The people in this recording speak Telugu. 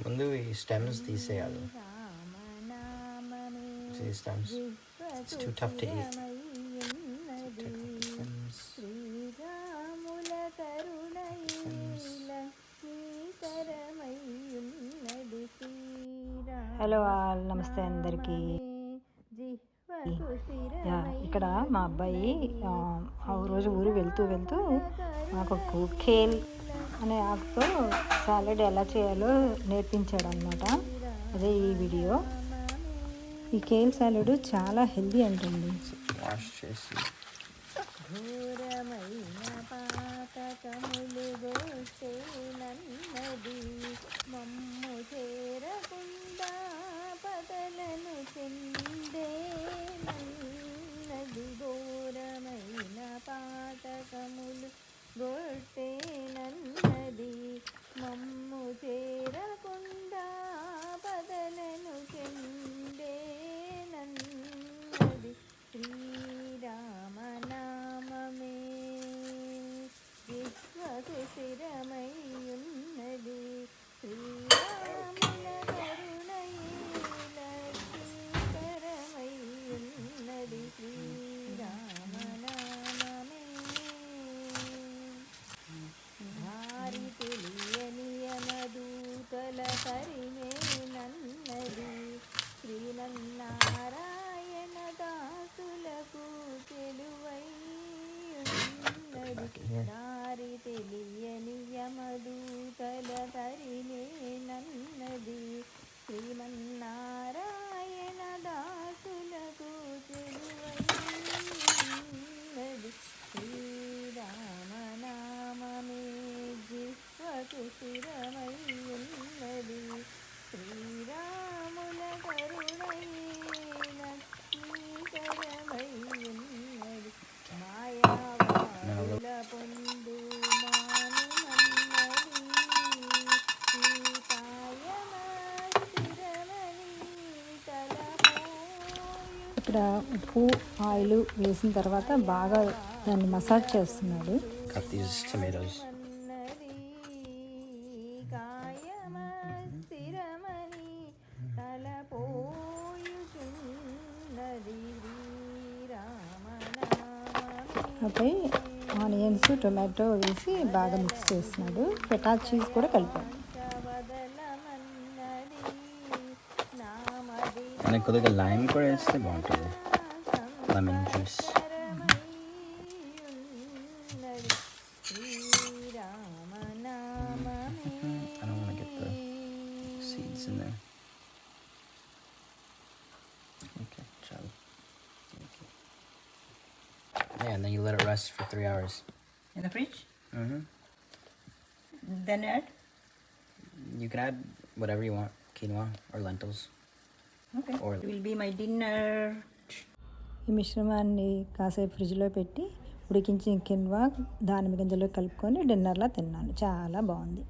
ముందు ఈ స్టెమ్స్ తీసేయాలి. See the stems? It's too tough to eat. Hello all, నమస్తే అందరికీ. ఇక్కడ మా అబ్బాయి రోజు ఊరు వెళ్తూ మాకు కేల్ అనే ఆకుతో సాలడ్ ఎలా చేయాలో నేర్పించాడు అనమాట. అదే ఈ వీడియో. ఈ కేల్ సాలడ్ చాలా హెల్దీ అంటుంది. వాష్ చేసి గొట్టేనన్నది మమ్ము చేరకుండా బదలను చెందేనన్నది శ్రీరామనామమే విశ్వకు శిరమై ఉన్నది. శ్రీరాముల కరుణయే లక్ష్మీకరమై ఉన్నది. శ్రీరామనామమే దారి తెలియని యమదూతల కరినేనన్నది. శ్రీమన్నారాయణ దాసులకు చెలువై ఉన్నది. దారి తెలియని యమదూతల కరినేనన్నది. శ్రీమన్నారాయణ దాసులకు చెలువై ఉన్నది. శ్రీరామనామమే జిహ్వకు శిరమై ఉన్నది. శ్రీరాముల కరుణయే లక్ష్మీకరమై ఉన్నది. మాయావాదుల పొందు మానుమన్నది. సీతాయమ స్థిరమని తలపోయు. ఇక్కడ ఉప్పు ఆయిల్ వేసిన తర్వాత బాగా దాన్ని మసాజ్ చేస్తున్నాడు. cut these tomatoes. ఆపై ఆనియన్స్, టొమాటో వేసి బాగా మిక్స్ చేస్తున్నాడు. ఫెటా చీజ్ కూడా కలిపాడు. మనకి కొద్దిగా లైమ్ కూడా వేస్తే బాగుంటుంది. Lemon juice. I don't want to get the seeds in there. Okay, chalo. Thank you. Yeah, and then you let it rest for 3 hours. In the fridge? Mm-hmm. Then add? You can add whatever you want, quinoa or lentils. Okay. Or It will be my dinner. ఈ మిశ్రమాన్ని కాసేపు ఫ్రిడ్జ్లో పెట్టి ఉడికించిన కిన్వా దానిమ్మ గింజలో కలుపుకొని డిన్నర్లా తిన్నాను. చాలా బాగుంది.